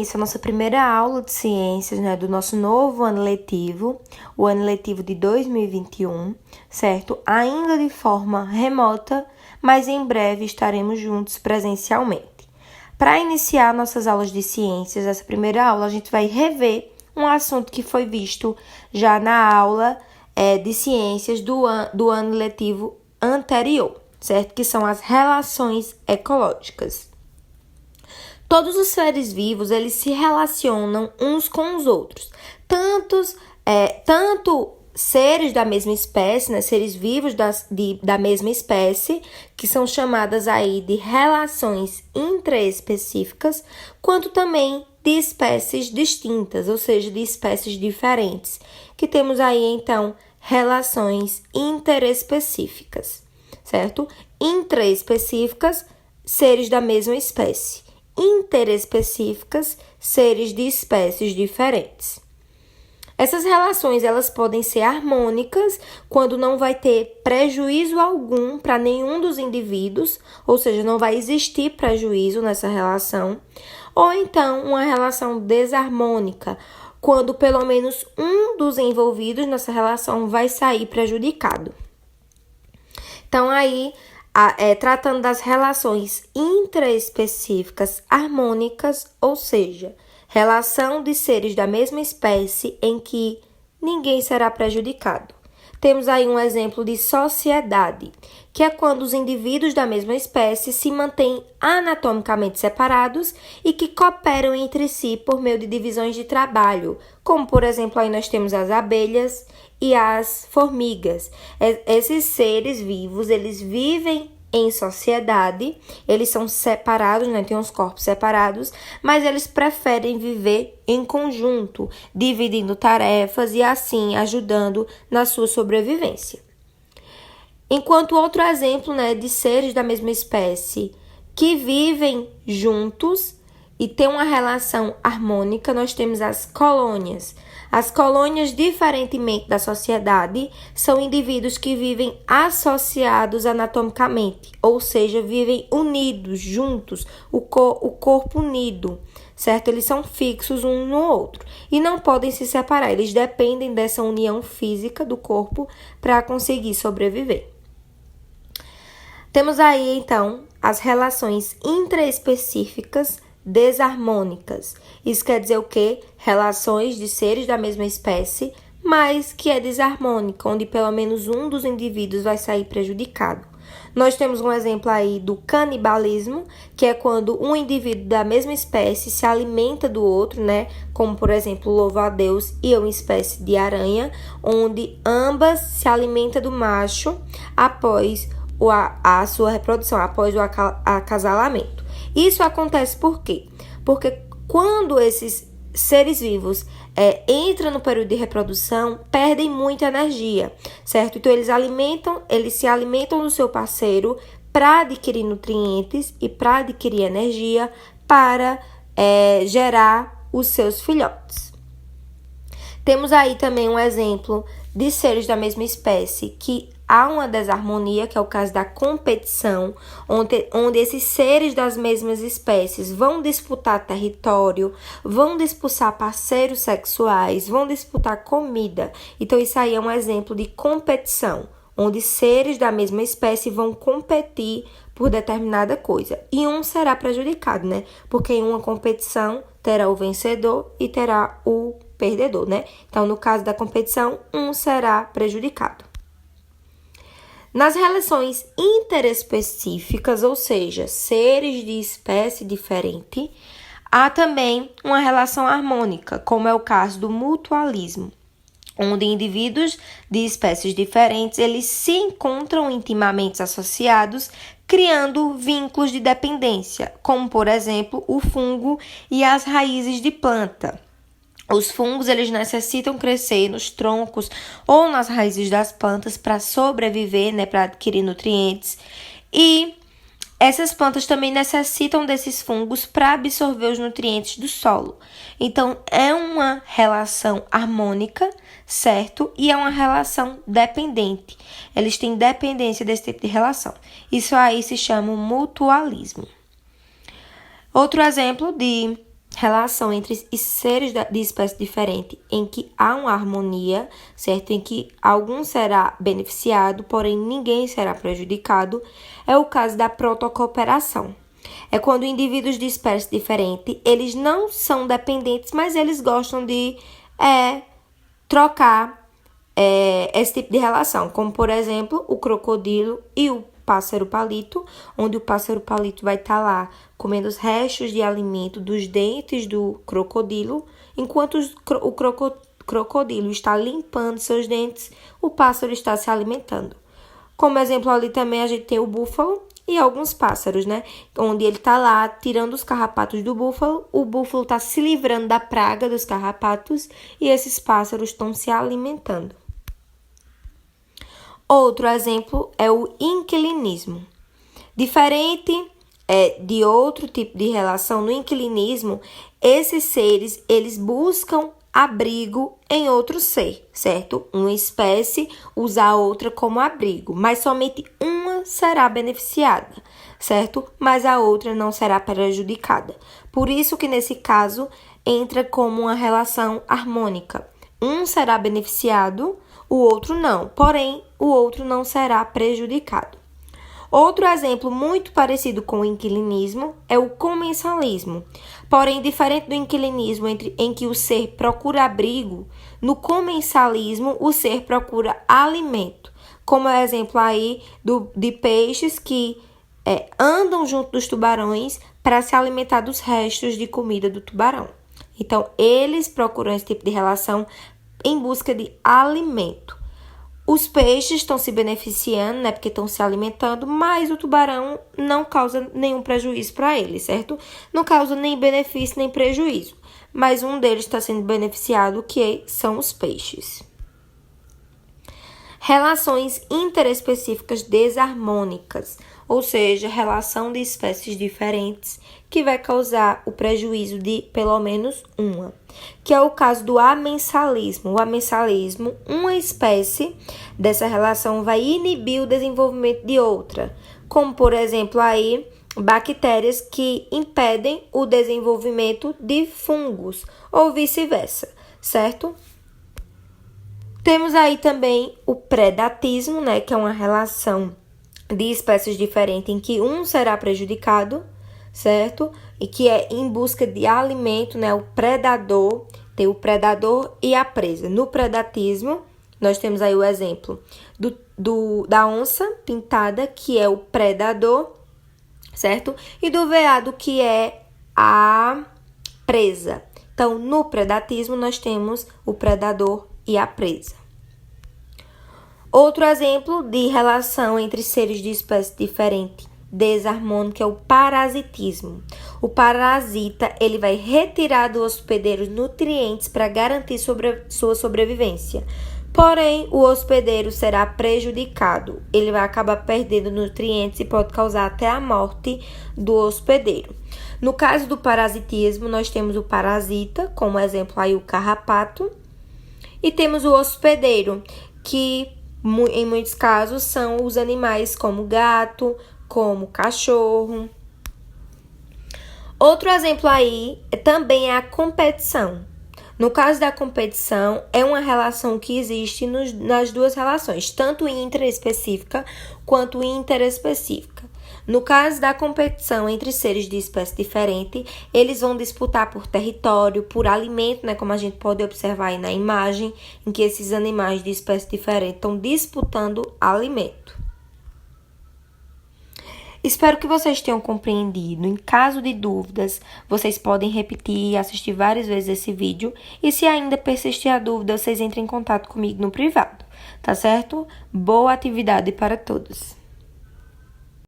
Isso é a nossa primeira aula de ciências, né, do nosso novo ano letivo, o ano letivo de 2021, certo? Ainda de forma remota, mas em breve estaremos juntos presencialmente. Para iniciar nossas aulas de ciências, essa primeira aula a gente vai rever um assunto que foi visto já na aula de ciências do ano letivo anterior, certo? Que são as relações ecológicas. Todos os seres vivos, eles se relacionam uns com os outros. Tanto seres da mesma espécie, né, seres vivos da mesma espécie, que são chamadas aí de relações intraespecíficas, quanto também de espécies distintas, ou seja, de espécies diferentes, que temos aí, então, relações interespecíficas, certo? Intraespecíficas, seres da mesma espécie. Interespecíficas, seres de espécies diferentes. Essas relações elas podem ser harmônicas quando não vai ter prejuízo algum para nenhum dos indivíduos, ou seja, não vai existir prejuízo nessa relação, ou então uma relação desarmônica, quando pelo menos um dos envolvidos nessa relação vai sair prejudicado. Então, aí, tratando das relações intraespecíficas harmônicas, ou seja, relação de seres da mesma espécie em que ninguém será prejudicado. Temos aí um exemplo de sociedade, que é quando os indivíduos da mesma espécie se mantêm anatomicamente separados e que cooperam entre si por meio de divisões de trabalho, como, por exemplo, aí nós temos as abelhas e as formigas. Esses seres vivos, eles vivem em sociedade, eles são separados, né? Tem uns corpos separados, mas eles preferem viver em conjunto, dividindo tarefas e assim ajudando na sua sobrevivência. Enquanto outro exemplo, né, de seres da mesma espécie que vivem juntos e têm uma relação harmônica, nós temos as colônias. As colônias, diferentemente da sociedade, são indivíduos que vivem associados anatomicamente, ou seja, vivem unidos, juntos, o corpo unido, certo? Eles são fixos um no outro e não podem se separar, eles dependem dessa união física do corpo para conseguir sobreviver. Temos aí, então, as relações intraespecíficas desarmônicas. Isso quer dizer o quê? Relações de seres da mesma espécie, mas que é desarmônica, onde pelo menos um dos indivíduos vai sair prejudicado. Nós temos um exemplo aí do canibalismo, que é quando um indivíduo da mesma espécie se alimenta do outro, né? Como, por exemplo, o louva-a-Deus e uma espécie de aranha, onde ambas se alimentam do macho após a sua reprodução, após o acasalamento. Isso acontece por quê? Porque quando esses seres vivos entram no período de reprodução, perdem muita energia, certo? Então, eles se alimentam do seu parceiro para adquirir nutrientes e para adquirir energia para gerar os seus filhotes. Temos aí também um exemplo de seres da mesma espécie que há uma desarmonia, que é o caso da competição, onde esses seres das mesmas espécies vão disputar território, vão disputar parceiros sexuais, vão disputar comida. Então, isso aí é um exemplo de competição, onde seres da mesma espécie vão competir por determinada coisa. E um será prejudicado, né? Porque em uma competição terá o vencedor e terá o perdedor, né? Então, no caso da competição, um será prejudicado. Nas relações interespecíficas, ou seja, seres de espécie diferente, há também uma relação harmônica, como é o caso do mutualismo, onde indivíduos de espécies diferentes eles se encontram intimamente associados, criando vínculos de dependência, como, por exemplo, o fungo e as raízes de planta. Os fungos, eles necessitam crescer nos troncos ou nas raízes das plantas para sobreviver, né, para adquirir nutrientes. E essas plantas também necessitam desses fungos para absorver os nutrientes do solo. Então, é uma relação harmônica, certo? E é uma relação dependente. Eles têm dependência desse tipo de relação. Isso aí se chama mutualismo. Outro exemplo de relação entre seres de espécie diferente em que há uma harmonia, certo? Em que algum será beneficiado, porém ninguém será prejudicado, é o caso da protocooperação. É quando indivíduos de espécie diferente, eles não são dependentes, mas eles gostam de trocar esse tipo de relação, como por exemplo o crocodilo e o pássaro palito, onde o pássaro palito vai estar lá comendo os restos de alimento dos dentes do crocodilo, enquanto o crocodilo está limpando seus dentes, o pássaro está se alimentando. Como exemplo ali também a gente tem o búfalo e alguns pássaros, né? Onde ele está lá tirando os carrapatos do búfalo, o búfalo está se livrando da praga dos carrapatos e esses pássaros estão se alimentando. Outro exemplo é o inquilinismo. Diferente de outro tipo de relação, no inquilinismo, esses seres, eles buscam abrigo em outro ser, certo? Uma espécie usa a outra como abrigo, mas somente uma será beneficiada, certo? Mas a outra não será prejudicada. Por isso que nesse caso entra como uma relação harmônica. Um será beneficiado, o outro não, porém o outro não será prejudicado. Outro exemplo muito parecido com o inquilinismo é o comensalismo. Porém, diferente do inquilinismo em que o ser procura abrigo, no comensalismo o ser procura alimento. Como é exemplo aí de peixes que andam junto dos tubarões para se alimentar dos restos de comida do tubarão. Então, eles procuram esse tipo de relação em busca de alimento. Os peixes estão se beneficiando, né, porque estão se alimentando, mas o tubarão não causa nenhum prejuízo para ele, certo? Não causa nem benefício nem prejuízo, mas um deles está sendo beneficiado, que são os peixes. Relações interespecíficas desarmônicas, ou seja, relação de espécies diferentes que vai causar o prejuízo de pelo menos uma, que é o caso do amensalismo. O amensalismo, uma espécie dessa relação vai inibir o desenvolvimento de outra, como por exemplo aí bactérias que impedem o desenvolvimento de fungos ou vice-versa, certo? Temos aí também o predatismo, né, que é uma relação de espécies diferentes em que um será prejudicado, certo? E que é em busca de alimento, né, o predador, tem o predador e a presa. No predatismo, nós temos aí o exemplo da onça pintada, que é o predador, certo? E do veado, que é a presa. Então, no predatismo, nós temos o predador e a presa. Outro exemplo de relação entre seres de espécie diferente, desarmônica, é o parasitismo. O parasita, ele vai retirar do hospedeiro os nutrientes para garantir sua sobrevivência. Porém, o hospedeiro será prejudicado. Ele vai acabar perdendo nutrientes e pode causar até a morte do hospedeiro. No caso do parasitismo, nós temos o parasita, como exemplo aí o carrapato, e temos o hospedeiro, que em muitos casos são os animais como gato, como cachorro. Outro exemplo aí também é a competição. No caso da competição, é uma relação que existe nas duas relações, tanto intraespecífica quanto interespecífica. No caso da competição entre seres de espécie diferente, eles vão disputar por território, por alimento, né, como a gente pode observar aí na imagem, em que esses animais de espécie diferente estão disputando alimento. Espero que vocês tenham compreendido. Em caso de dúvidas, vocês podem repetir e assistir várias vezes esse vídeo. E se ainda persistir a dúvida, vocês entrem em contato comigo no privado, tá certo? Boa atividade para todos!